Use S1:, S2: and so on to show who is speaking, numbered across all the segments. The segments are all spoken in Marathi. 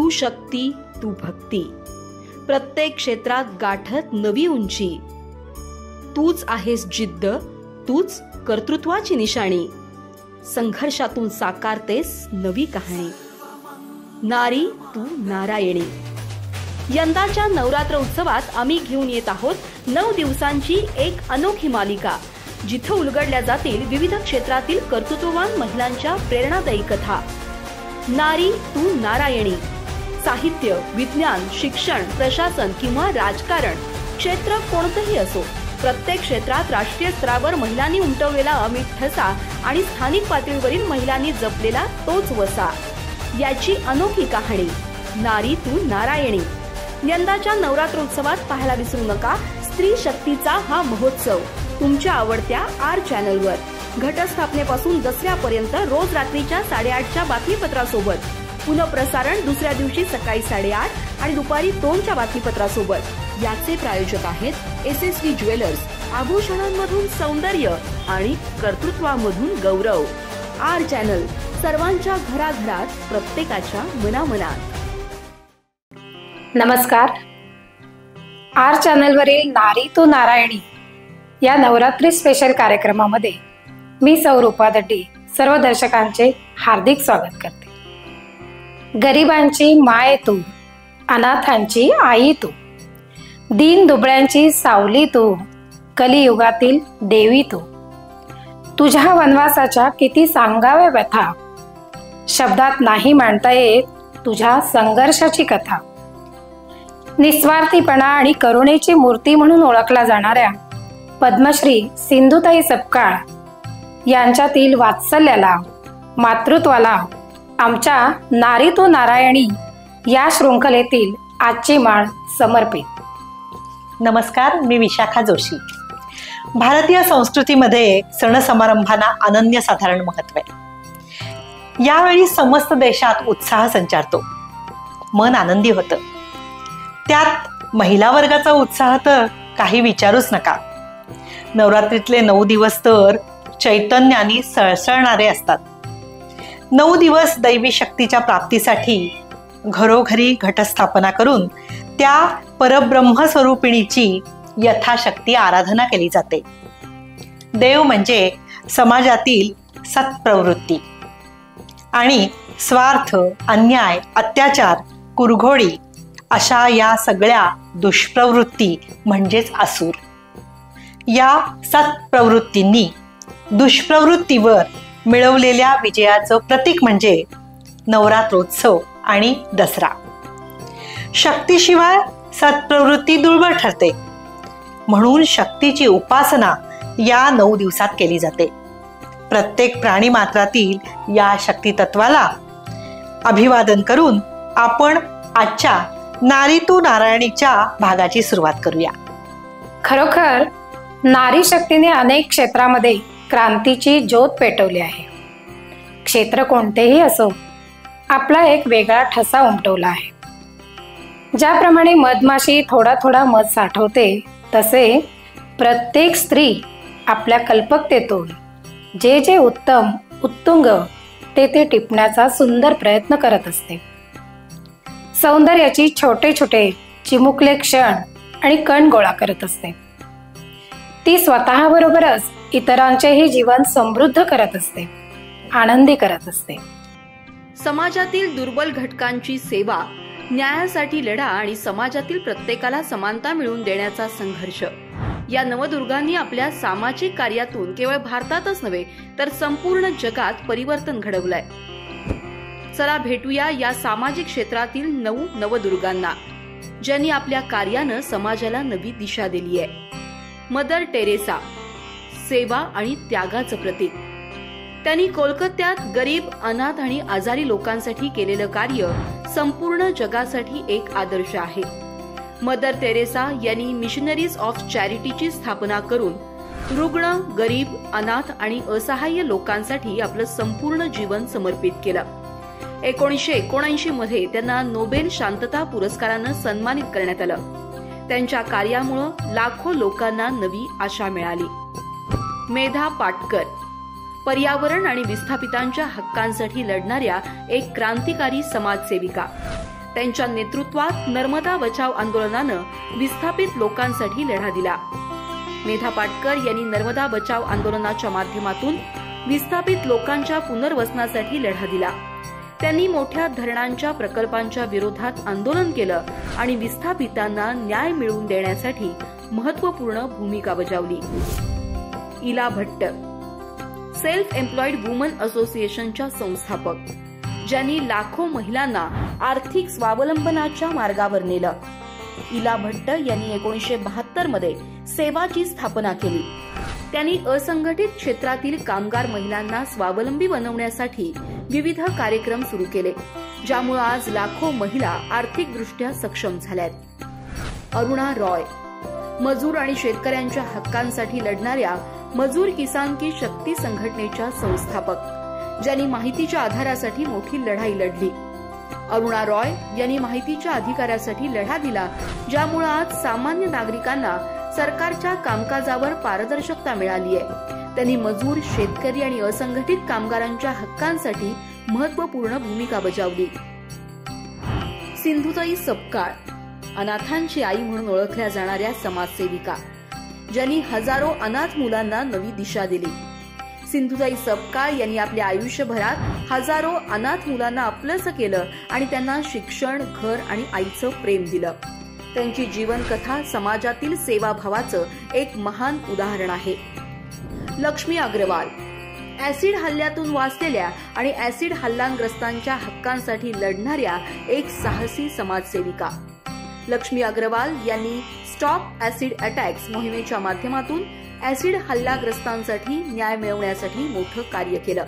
S1: तू शक्ती, तू भक्ती, प्रत्येक क्षेत्रात गाठत नवी उंची, तूच आहेस जिद्द, तूच कर्तृत्वाची निशाणी, संघर्षातून साकारतेस नवी कहाणी, नारी तू नारायणी. यंदाच्या नवरात्र उत्सवात आम्ही घेऊन येत आहोत 9 दिवसांची एक अनोखी मालिका, जिथे उलगडल्या जातील विविध क्षेत्रातील कर्तृत्ववान महिलांच्या प्रेरणादायी कथा. नारी तू नारायणी. साहित्य, विज्ञान, शिक्षण, प्रशासन किंवा राजकारण, क्षेत्र कोणतेही असो, प्रत्येक क्षेत्रात राष्ट्रीय स्तरावर महिलांनी उमटवलेला अमिट ठसा आणि स्थानिक पातळीवरील महिलांनी जपलेला तोच वसा, याची अनोखी कहाणी नारी तू नारायणी. यंदाच्या नवरात्रोत्सवात पाहायला विसरू नका स्त्री शक्तीचा हा महोत्सव तुमच्या आवडत्या आर चॅनलवर. घटस्थापनेपासून दसऱ्यापर्यंत रोज रात्रीच्या 8:30च्या बातमीपत्रासोबत, पुनःप्रसारण दुसऱ्या दिवशी सकाळी 8:30 आणि दुपारी 2च्या बातमीपत्रासोबत. याचे प्रायोजक आहेत SSV ज्वेलर्स. आभूषणांमधून सौंदर्य आणि कर्तृत्वामधून गौरव. आर चॅनल, सर्वांच्या घराघरात, प्रत्येकाच्या मनामनात.
S2: नमस्कार. आर चॅनलवरील नारी तू नारायणी या नवरात्री स्पेशल कार्यक्रमामध्ये मी सौ रूपा दड्डी सर्व दर्शकांचे हार्दिक स्वागत करते. गरिबांची माय तू, अनाथांची आई तू, दीन दुबळ्यांची सावली तू, कलियुगातील देवी तू. तुझ्या वनवासाच्या किती सांगाव्या व्यथा, शब्दात नाही मांडता येत तुझ्या संघर्षाची कथा. निस्वार्थीपणा आणि करुणेची मूर्ती म्हणून ओळखला जाणाऱ्या पद्मश्री सिंधुताई सपकाळ यांच्यातील वात्सल्याला, मातृत्वाला आमच्या नारी तू नारायणी या शृंखलेतील आजची माळ समर्पित.
S3: नमस्कार, मी विशाखा जोशी. भारतीय संस्कृतीमध्ये सण समारंभांना अनन्यसाधारण महत्त्व आहे. यावेळी समस्त देशात उत्साह संचारतो, मन आनंदी होतं. त्यात महिला वर्गाचा उत्साह तर काही विचारूच नका. नवरात्रीतले 9 दिवस तर चैतन्याने सळसळणारे असतात. 9 दिवस दैवी शक्तीच्या प्राप्तीसाठी घरोघरी घटस्थापना करून त्या परब्रह्म स्वरूपिणीची यथाशक्ती आराधना केली जाते. देव म्हणजे समाजातील सत्प्रवृत्ती आणि स्वार्थ, अन्याय, अत्याचार, कुरघोडी अशा या सगळ्या दुष्प्रवृत्ती म्हणजेच असुर. या सत्प्रवृत्तींनी दुष्प्रवृत्तीवर मिळवलेल्या विजयाचं प्रतीक म्हणजे नवरात्रोत्सव आणि दसरा. शक्तीशिवाय सत्प्रवृत्ती दुर्बळ ठरते, म्हणून शक्तीची उपासना या 9 दिवसात केली जाते. प्रत्येक प्राणी मात्रातील या शक्ती तत्वाला अभिवादन करून आपण आजच्या नारी तू नारायणीच्या भागाची सुरुवात करूया.
S2: खरोखर नारी शक्तीने अनेक क्षेत्रामध्ये क्रांतीची ज्योत पेटवली आहे. क्षेत्र कोणतेही असो, आपला एक वेगळा ठसा उमटवला आहे. ज्याप्रमाणे मधमाशी थोडा थोडा मध साठवते, तसे प्रत्येक स्त्री आपल्या कल्पकतेतून जे जे उत्तम, उत्तुंग ते टिपण्याचा सुंदर प्रयत्न करत असते. सौंदर्याची छोटे छोटे चिमुकले क्षण आणि कण गोळा करत असते. ती स्वतःबरोबरच इतरांचेही जीवन समृद्ध करत असते, आनंदी करत असते.
S1: समाजातील दुर्बल घटकांची सेवा, न्यायासाठी लढा आणि समाजातील प्रत्येकाला समानता मिळवून देण्याचा संघर्ष, या नवदुर्गांनी आपल्या सामाजिक कार्यातून केवळ भारतातच नव्हे तर संपूर्ण जगात परिवर्तन घडवलंय. चला भेटूया या सामाजिक क्षेत्रातील 9 नवदुर्गांना, ज्यांनी आपल्या कार्यानं समाजाला नवी दिशा दिली आहे. मदर टेरेसा, सेवा आणि त्यागाचं प्रतीक. त्यांनी कोलकात्यात गरीब, अनाथ आणि आजारी लोकांसाठी केलेलं कार्य संपूर्ण जगासाठी एक आदर्श आहे. मदर टेरेसा यांनी मिशनरीज ऑफ चॅरिटीची स्थापना करून रुग्ण, गरीब, अनाथ आणि असहाय्य लोकांसाठी आपलं संपूर्ण जीवन समर्पित केलं. 1979 मध्ये त्यांना नोबेल शांतता पुरस्कारानं सन्मानित करण्यात आलं. त्यांच्या कार्यामुळे लाखो लोकांना नवी आशा मिळाली. मेधा पाटकर, पर्यावरण आणि विस्थापितांच्या हक्कांसाठी लढणाऱ्या एक क्रांतिकारी समाजसेविका. त्यांच्या नेतृत्वात नर्मदा बचाव आंदोलनानं विस्थापित लोकांसाठी लढा दिला. मेधा पाटकर यांनी नर्मदा बचाव आंदोलनाच्या माध्यमातून विस्थापित लोकांच्या पुनर्वसनासाठी लढा दिला. त्यांनी मोठ्या धरणांच्या प्रकल्पांच्या विरोधात आंदोलन केलं आणि विस्थापितांना न्याय मिळवून देण्यासाठी महत्त्वपूर्ण भूमिका बजावली. इला भट्ट, सेल्फ एम्प्लॉईड वुमन असोसिएशनच्या संस्थापक, ज्यांनी लाखो महिलांना आर्थिक स्वावलंबनाच्या मार्गावर नेलं. इला भट्ट यांनी 1972 मध्ये सेवाची स्थापना केली. त्यांनी असंघटित क्षेत्रातील कामगार महिलांना स्वावलंबी बनवण्यासाठी विविध कार्यक्रम सुरू केले, ज्यामुळे आज लाखो महिला आर्थिकदृष्ट्या सक्षम झाल्यात. अरुणा रॉय, मजूर आणि शेतकऱ्यांच्या हक्कांसाठी लढणाऱ्या मजूर किसान की शक्ती संघटनेच्या संस्थापक, ज्यांनी माहितीच्या आधारासाठी मोठी लढाई लढली. अरुणा रॉय यांनी माहितीच्या अधिकारासाठी लढा दिला, ज्यामुळे आज सामान्य नागरिकांना सरकारच्या कामकाजावर पारदर्शकता मिळाली आहे. त्यांनी मजूर, शेतकरी आणि असंघटित कामगारांच्या हक्कांसाठी महत्त्वपूर्ण भूमिका बजावली. सिंधुताई सपकाळ, अनाथांची आई म्हणून ओळखल्या जाणाऱ्या समाजसेविका, ज्यांनी हजारो अनाथ मुलांना नवी दिशा दिली. सिंधुताई सपकाळ यांनी आपल्या आयुष्यभरात हजारो अनाथ मुलांना आपलंसं केलं आणि त्यांना शिक्षण, घर आणि आईचं प्रेम दिलं. त्यांची जीवनकथा समाजातील सेवाभावाचं एक महान उदाहरण आहे. लक्ष्मी अग्रवाल, ऍसिड हल्ल्यातून वाचलेल्या आणि ऍसिड हल्लाग्रस्तांच्या हक्कांसाठी लढणाऱ्या एक साहसी समाजसेविका. लक्ष्मी अग्रवाल यांनी स्टॉप ऍसिड अटॅक्स मोहिमेच्या माध्यमातून ऍसिड हल्लाग्रस्तांसाठी न्याय मिळवण्यासाठी मोठं कार्य केलं.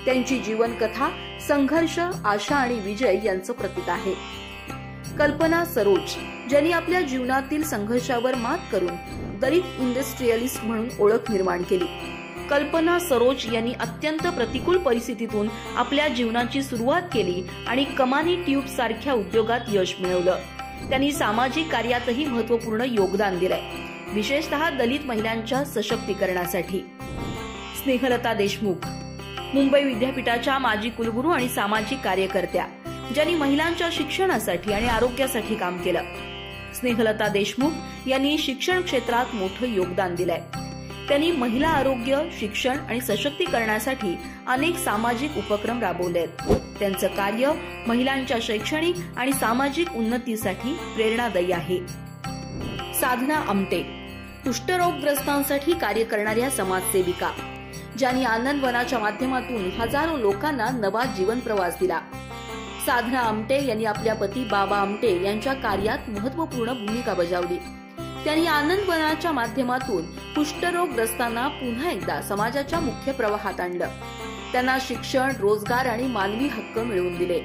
S1: त्यांची जीवनकथा संघर्ष, आशा आणि विजय यांचं प्रतीक आहे. कल्पना सरोज, ज्यांनी आपल्या जीवनातील संघर्षावर मात करून दलित इंडस्ट्रियलिस्ट म्हणून ओळख निर्माण केली. कल्पना सरोज यांनी अत्यंत प्रतिकूल परिस्थितीतून आपल्या जीवनाची सुरुवात केली आणि कमानी ट्यूब सारख्या उद्योगात यश मिळवलं. त्यांनी सामाजिक कार्यातही महत्त्वपूर्ण योगदान दिलंय, विशेषतः दलित महिलांच्या सशक्तीकरणासाठी. स्नेहलता देशमुख, मुंबई विद्यापीठाच्या माजी कुलगुरू आणि सामाजिक कार्यकर्त्या, ज्यांनी महिलांच्या शिक्षणासाठी आणि आरोग्यासाठी काम केलं. स्नेहलता देशमुख यांनी शिक्षण क्षेत्रात मोठं योगदान दिलंय. त्यांनी महिला आरोग्य, शिक्षण आणि सशक्तीकरणासाठी अनेक सामाजिक उपक्रम राबवलेत. त्यांचं कार्य महिलांच्या शैक्षणिक आणि सामाजिक उन्नतीसाठी प्रेरणादायी आहे. साधना आमटे, कुष्ठरोगग्रस्तांसाठी कार्य करणाऱ्या समाजसेविका, ज्यांनी आनंदवनाच्या माध्यमातून हजारो लोकांना नवा जीवन प्रवास दिला. साधना आमटे यांनी आपल्या पती बाबा आमटे यांच्या कार्यात महत्त्वपूर्ण भूमिका बजावली. त्यांनी आनंदवनाच्या माध्यमातून कुष्ठरोगग्रस्तांना पुन्हा एकदा समाजाच्या मुख्य प्रवाहात आणलं. त्यांना शिक्षण, रोजगार आणि मानवी हक्क मिळवून दिले.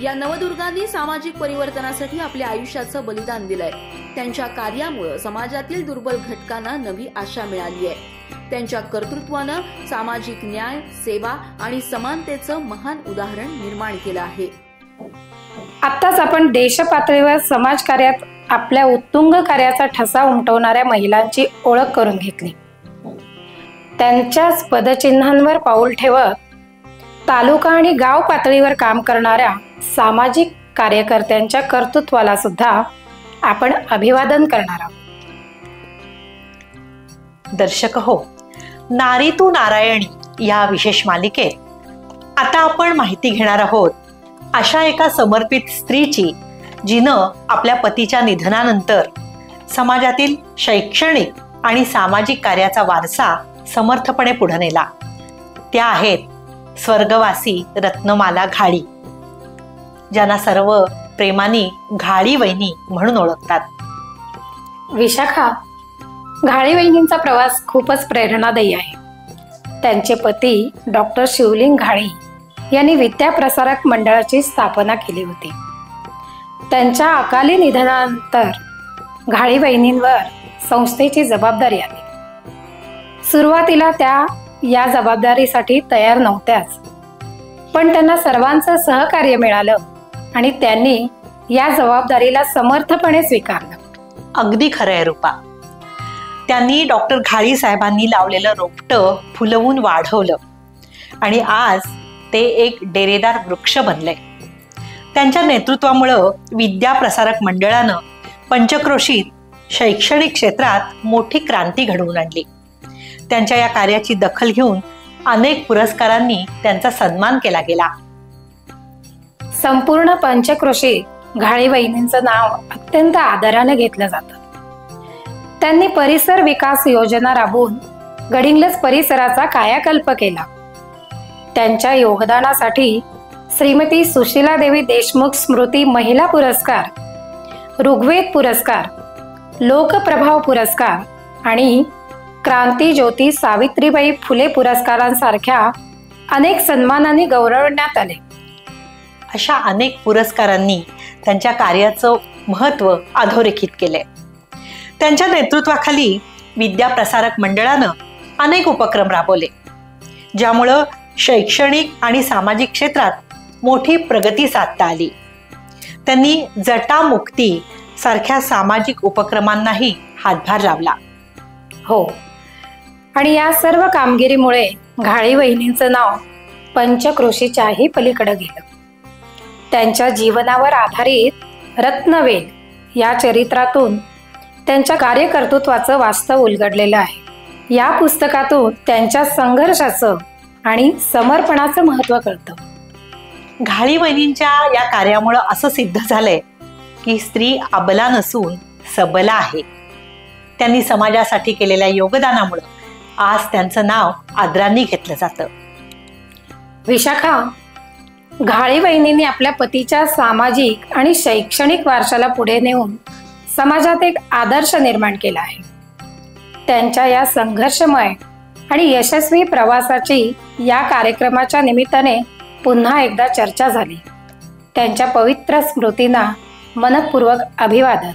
S1: या नवदुर्गांनी सामाजिक परिवर्तनासाठी आपल्या आयुष्याचं बलिदान दिलंय. त्यांच्या कार्यामुळे समाजातील दुर्बल घटकांना नवी आशा मिळाली आहे. त्यांच्या कर्तृत्वानं सामाजिक न्याय, सेवा आणि समानतेचं महान उदाहरण निर्माण केलं आहे.
S2: आत्ताच आपण देशपातळीवर समाजकार्यात आपल्या उत्तुंग कार्याचा ठसा उमटवणाऱ्या महिलांची ओळख करून घेतली. त्यांच्याच पदचिन्हांवर पाऊल ठेवत तालुका आणि गाव पातळीवर काम करणाऱ्या सामाजिक कार्यकर्त्यांच्या कर्तृत्वाला सुद्धा आपण अभिवादन करणार आहोत.
S3: दर्शक हो, नारी तू नारायणी या विशेष मालिकेत आता आपण माहिती घेणार आहोत अशा एका समर्पित स्त्रीची, जिनं आपल्या पतीच्या निधनानंतर समाजातील शैक्षणिक आणि सामाजिक कार्याचा वारसा समर्थपणे पुढे नेला. त्या आहेत स्वर्गवासी रत्नमाला घाळी, ज्यांना सर्व प्रेमाने घाळी वहिनी म्हणून ओळखतात.
S2: विशाखा, घाळी वहिनींचा प्रवास खूपच प्रेरणादायी आहे. त्यांचे पती डॉक्टर शिवलिंग घाळी यांनी विद्याप्रसारक मंडळाची स्थापना केली होती. त्यांच्या अकाली निधनानंतर घाळी वहिनींवर संस्थेची जबाबदारी आली. सुरुवातीला त्या या जबाबदारीसाठी तयार नव्हत्याच, पण त्यांना सर्वांचं सहकार्य मिळालं आणि त्यांनी या जबाबदारीला समर्थपणे स्वीकारलं.
S3: अगदी खरं आहे रूपा. त्यांनी डॉक्टर घाळी साहेबांनी लावलेलं रोपटं फुलवून वाढवलं आणि आज ते एक डेरेदार वृक्ष बनले. त्यांच्या नेतृत्वामुळं विद्या प्रसारक मंडळानं पंचक्रोशीत शैक्षणिक क्षेत्रात मोठी क्रांती घडवून आणली. त्यांच्या या कार्याची दखल घेऊन अनेक पुरस्कारांनी त्यांचा सन्मान केला गेला.
S2: संपूर्ण पंचक्रोशी घाळी वहिनींचं नाव अत्यंत आदराने घेतलं जातं. त्यांनी परिसर विकास योजना राबवून गडिंग्लज परिसराचा कायाकल्प केला. त्यांच्या योगदानासाठी श्रीमती सुशीला देवी देशमुख स्मृती महिला पुरस्कार, ऋग्वेद पुरस्कार, लोकप्रभाव पुरस्कार आणि क्रांती ज्योती सावित्रीबाई फुले पुरस्कारांसारख्या अनेक सन्मानांनी गौरवण्यात आले.
S3: अशा अनेक पुरस्कारांनी त्यांच्या कार्याचं महत्त्व अधोरेखित केले. त्यांच्या नेतृत्वाखाली विद्या प्रसारक मंडळानं अनेक उपक्रम राबवले, ज्यामुळं शैक्षणिक आणि सामाजिक क्षेत्रात मोठी प्रगती साधता आली. त्यांनी जटामुक्ती सारख्या सामाजिक उपक्रमांनाही हातभार लावला.
S2: हो, आणि या सर्व कामगिरीमुळे घाळी वहिनींचं नाव पंचक्रोशीच्याही पलीकडे गेलं. त्यांच्या जीवनावर आधारित रत्नवेल या चरित्रातून त्यांच्या कार्यकर्तृत्वाचं वास्तव उलगडलेलं आहे. या पुस्तकातून त्यांच्या संघर्षाचं आणि समर्पणाचं महत्त्व कळतं.
S3: घाळी वहिनींच्या या कार्यामुळं असं सिद्ध झालंय की स्त्री अबला नसून सबला आहे. त्यांनी समाजासाठी केलेल्या योगदानामुळं आज त्यांचं नाव आदरांनी घेतलं जातं.
S2: विशाखा, घाळी वहिनींनी आपल्या पतीच्या सामाजिक आणि शैक्षणिक वारशाला पुढे नेऊन समाजात एक आदर्श निर्माण केला आहे. त्यांच्या या संघर्षमय आणि यशस्वी प्रवासाची या कार्यक्रमाच्या निमित्ताने पुन्हा एकदा चर्चा झाली. त्यांच्या पवित्र स्मृतींना मनपूर्वक अभिवादन.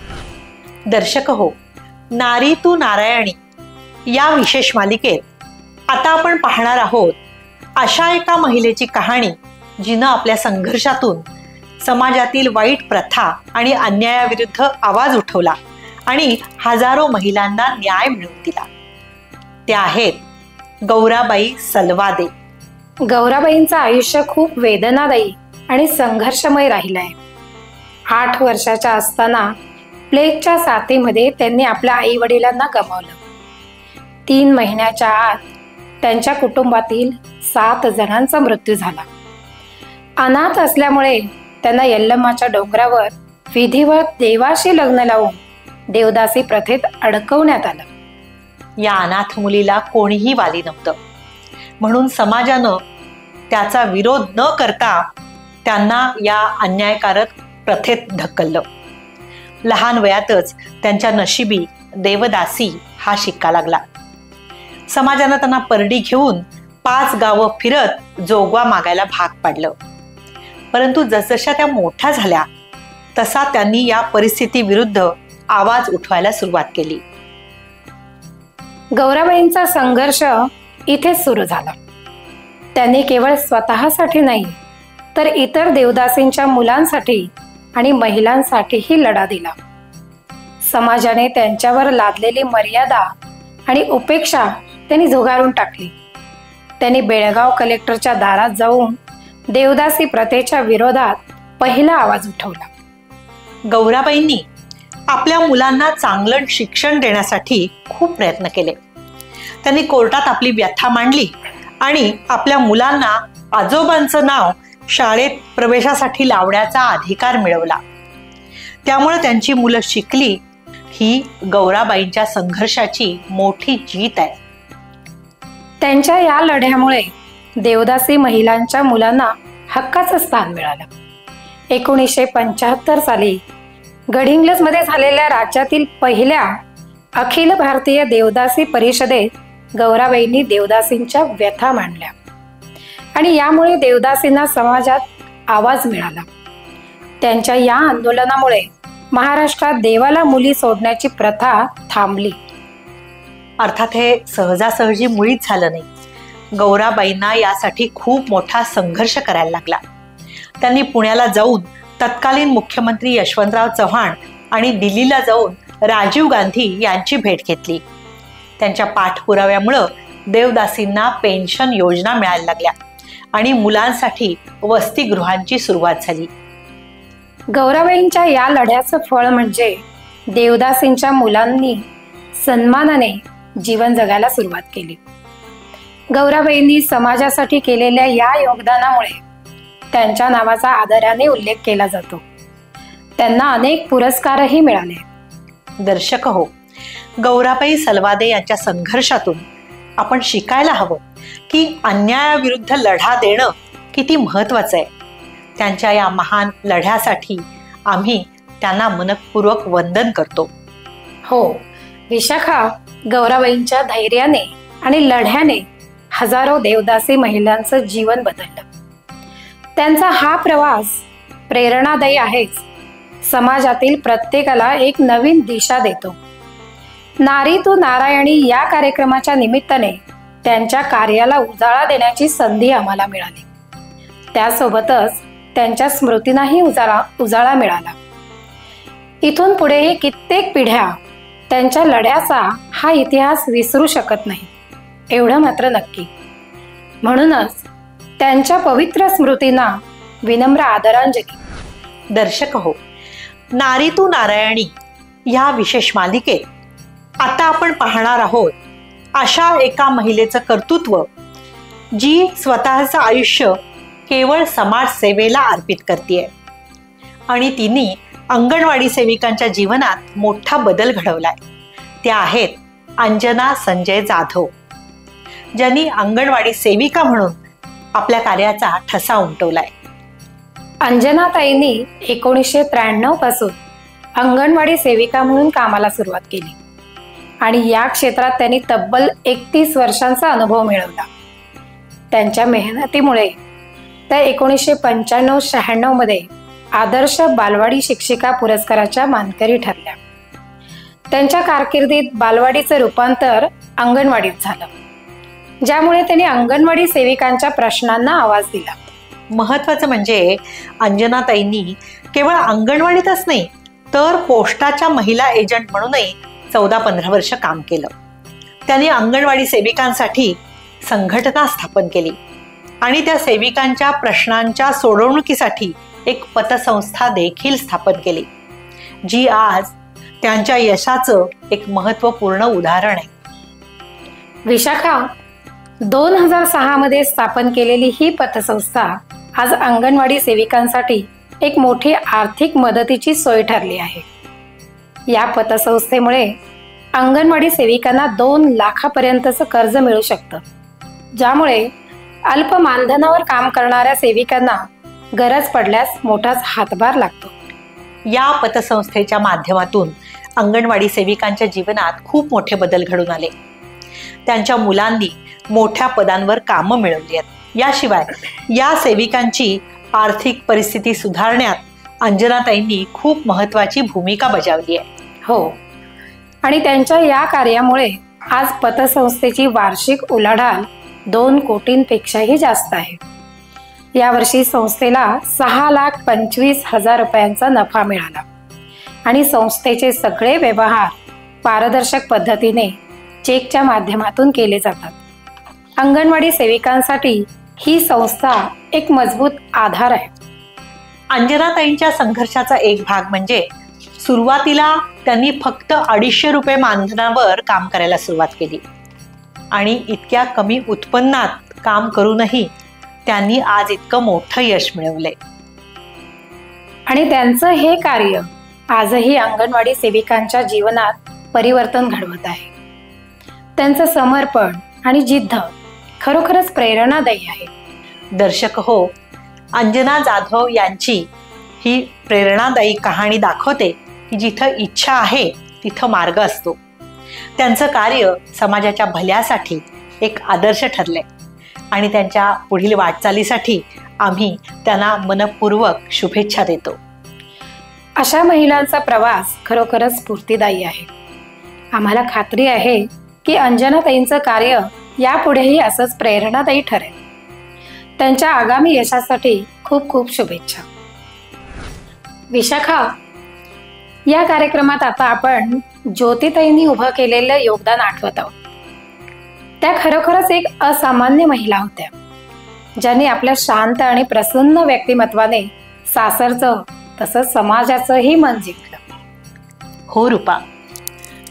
S3: दर्शक हो, नारी तू नारायणी या विशेष मालिकेत आता आपण पाहणार आहोत अशा एका महिलेची कहाणी जिनं आपल्या संघर्षातून समाजातील वाईट प्रथा आणि अन्यायाविरुद्ध आवाज उठवला आणि हजारो महिलांना न्याय मिळवून दिला. त्या आहेत गौराबाई सलवादे.
S2: गौराबाईंचं आयुष्य खूप वेदनादायी आणि संघर्षमय राहिलं आहे. 8 वर्षाच्या असताना प्लेगच्या साथीमध्ये त्यांनी आपल्या आई वडिलांना गमावलं. 3 महिन्याच्या आत त्यांच्या कुटुंबातील 7 जणांचा मृत्यू झाला. अनाथ असल्यामुळे त्यांना यल्लमाच्या डोंगरावर विधिवत देवाशी लग्न लावून देवदासी प्रथेत अडकवण्यात आलं.
S3: या अनाथ मुलीला कोणीही वाली नव्हतं, म्हणून समाजानं त्याचा विरोध न करता त्यांना या अन्यायकारक प्रथेत ढकललं. लहान वयातच त्यांच्या नशिबी देवदासी हा शिक्का लागला. समाजानं त्यांना परडी घेऊन 5 गावं फिरत जोगवा मागायला भाग पाडलं. परंतु जसजशा त्या मोठ्या झाल्या तसा त्यांनी या परिस्थितीविरुद्ध आवाज उठवायला सुरुवात केली.
S2: गौराबाईंचा संघर्ष इथेच सुरू झाला. त्यांनी केवळ स्वतःसाठी नाही तर इतर देवदासींच्या मुलांसाठी आणि महिलांसाठीही लढा दिला. समाजाने त्यांच्यावर लादलेली मर्यादा आणि उपेक्षा त्यांनी झुगारून टाकली. त्यांनी बेळगाव कलेक्टरच्या दारात जाऊन देवदासी प्रथेच्या विरोधात पहिला आवाज उठवला.
S3: गौराबाईंनी आपल्या मुलांना चांगलं शिक्षण देण्यासाठी खूप प्रयत्न केले. त्यांनी कोर्टात आपली व्यथा मांडली आणि आपल्या मुलांना आजोबांचं नाव शाळेत प्रवेशासाठी लावण्याचा अधिकार मिळवला. त्यामुळे त्यांची मुलं शिकली. ही गौराबाईंच्या संघर्षाची मोठी जीत आहे.
S2: त्यांच्या या लढ्यामुळे देवदासी महिलांच्या मुलांना हक्काचं स्थान मिळालं. 1975 साली गडिंग्लजमध्ये झालेल्या राज्यातील पहिल्या अखिल भारतीय देवदासी परिषदेत गौराबाईंनी देवदासींच्या व्यथा मांडल्या आणि यामुळे देवदासींना समाजात आवाज मिळाला. त्यांच्या या आंदोलनामुळे महाराष्ट्रात देवाला मुली सोडण्याची प्रथा थांबली.
S3: अर्थात हे सहजासहजी मुळीच झालं नाही. गौराबाईंना यासाठी खूप मोठा संघर्ष करायला लागला. त्यांनी पुण्याला जाऊन तत्कालीन मुख्यमंत्री यशवंतराव चव्हाण आणि दिल्लीला जाऊन राजीव गांधी यांची भेट घेतली. त्यांच्या पाठपुराव्यामुळं देवदासींना पेन्शन योजना मिळायला लागल्या आणि मुलांसाठी वसतिगृहांची सुरुवात झाली.
S2: गौराबाईंच्या या लढ्याचं फळ म्हणजे देवदासींच्या मुलांनी सन्मानाने जीवन जगायला सुरुवात केली. गौराबाईंनी समाजासाठी केलेल्या या योगदानामुळे त्यांच्या नावाचा आदराने उल्लेख केला जातो. त्यांना अनेक पुरस्कारही मिळाले.
S3: दर्शक हो, गौराबाई सलवादे यांच्या संघर्षातून आपण शिकायला हवं की अन्यायाविरुद्ध लढा देणं किती महत्वाचं आहे. त्यांच्या या महान लढ्यासाठी आम्ही त्यांना मनपूर्वक वंदन करतो.
S2: हो विशाखा, गौराबाईंच्या धैर्याने आणि लढ्याने हजारो देवदासी महिलांचं जीवन बदललं. त्यांचा हा प्रवास प्रेरणादायी आहेच, समाजातील प्रत्येकाला एक नवीन दिशा देतो. नारी तू नारायणी या कार्यक्रमाच्या निमित्ताने त्यांच्या कार्याला उजाळा देण्याची संधी आम्हाला मिळाली. त्यासोबतच त्यांच्या स्मृतींनाही उजाळा मिळाला. इथून पुढेही कित्येक पिढ्या त्यांच्या लढ्याचा हा इतिहास विसरू शकत नाही, एवढं मात्र नक्की. म्हणूनच त्यांच्या पवित्र स्मृतींना विनम्र आदरांजली.
S3: दर्शक हो, नारी तू नारायणी या विशेष मालिकेत आता आपण पाहणार आहोत अशा एका महिलेचं कर्तृत्व जी स्वतःचं आयुष्य केवळ समाजसेवेला अर्पित करते आणि तिने अंगणवाडी सेविकांच्या जीवनात मोठा बदल घडवलाय. त्या आहेत अंजना संजय जाधव, ज्यांनी अंगणवाडी सेविका म्हणून आपल्या कार्याचा ठसा उमटवलाय.
S2: अंजनाताईंनी 1993 पासून अंगणवाडी सेविका म्हणून कामाला सुरुवात केली आणि या क्षेत्रात त्यांनी तब्बल 31 वर्षांचा अनुभव मिळवला. त्यांच्या मेहनतीमुळे त्या 1995-96 मध्ये आदर्श बालवाडी शिक्षिका पुरस्काराच्या मानकरी ठरल्या. त्यांच्या कारकिर्दीत बालवाडीचं रूपांतर अंगणवाडीत झालं, ज्यामुळे त्यांनी अंगणवाडी सेविकांच्या प्रश्नांना आवाज दिला.
S3: महत्वाचं म्हणजे अंजनाताईंनी केवळ अंगणवाडीतच नाही तर पोस्टाच्या महिला एजंट म्हणूनही 14-15 वर्ष काम केलं. त्यांनी अंगणवाडी सेविकांसाठी संघटना स्थापन केली आणि त्या सेविकांच्या प्रश्नांच्या सोडवणुकीसाठी एक पतसंस्था देखील स्थापन केली, जी आज त्यांच्या यशाचं एक महत्त्वपूर्ण उदाहरण आहे.
S2: विशाखा, 2006 मध्ये स्थापन केलेली ही पतसंस्था आज अंगणवाडी सेविकांसाठी एक मोठी आर्थिक मदतीची सोय ठरली आहे. या पतसंस्थेमुळे अंगणवाडी सेविकांना 2 लाखापर्यंतचं कर्ज मिळू शकतं, ज्यामुळे अल्प मानधनावर काम करणाऱ्या सेविकांना गरज पडल्यास मोठाच हातभार लागतो.
S3: या पतसंस्थेच्या माध्यमातून अंगणवाडी सेविकांच्या जीवनात खूप मोठे बदल घडून आले. त्यांच्या मुलांनी मोठ्या पदांवर कामं मिळवली आहेत. याशिवाय या सेविकांची आर्थिक परिस्थिती सुधारण्यात अंजनाताईंनी खूप महत्त्वाची भूमिका बजावली आहे.
S2: हो, आणि त्यांच्या या कार्यामुळे आज पतसंस्थेची वार्षिक उलाढाल 2 कोटींपेक्षाही जास्त आहे. यावर्षी संस्थेला 6,25,000 रुपयांचा नफा मिळाला आणि संस्थेचे सगळे व्यवहार पारदर्शक पद्धतीने चेकच्या माध्यमातून केले जातात. अंगणवाडी सेविकांसाठी ही संस्था एक मजबूत आधार आहे.
S3: अंजनाताईंच्या संघर्षाचा एक भाग म्हणजे सुरुवातीला त्यांनी फक्त 250 रुपये मानधनावर काम करायला सुरुवात केली आणि इतक्या कमी उत्पन्नात काम करूनही त्यांनी आज इतकं मोठं यश मिळवलंय.
S2: आणि त्यांचं हे कार्य आजही अंगणवाडी सेविकांच्या जीवनात परिवर्तन घडवत आहे. त्यांचं समर्पण आणि जिद्द खरोखरच प्रेरणादायी आहे.
S3: दर्शक हो, अंजना जाधव यांची ही प्रेरणादायी कहाणी दाखवते की जिथं इच्छा आहे तिथं मार्ग असतो. त्यांचं कार्य समाजाच्या भल्यासाठी एक आदर्श ठरलंय आणि त्यांच्या पुढील वाटचालीसाठी आम्ही त्यांना मनपूर्वक शुभेच्छा देतो.
S2: अशा महिलांचा प्रवास खरोखरच स्फूर्तिदायी आहे. आम्हाला खात्री आहे की अंजनाताईंचं कार्य यापुढेही असंच प्रेरणादायी ठरेल. त्यांच्या आगामी यशासाठी खूप खूप शुभेच्छा. विशाखा, या कार्यक्रमात आता आपण ज्योतिताईंनी उभं केलेलं योगदान आठवत आहोत. त्या खरोखरच एक असामान्य महिला होत्या, ज्यांनी आपल्या शांत आणि प्रसन्न व्यक्तिमत्वाने सासरचं तसंच समाजाचंही मन जिंकलं.
S3: हो रूपा,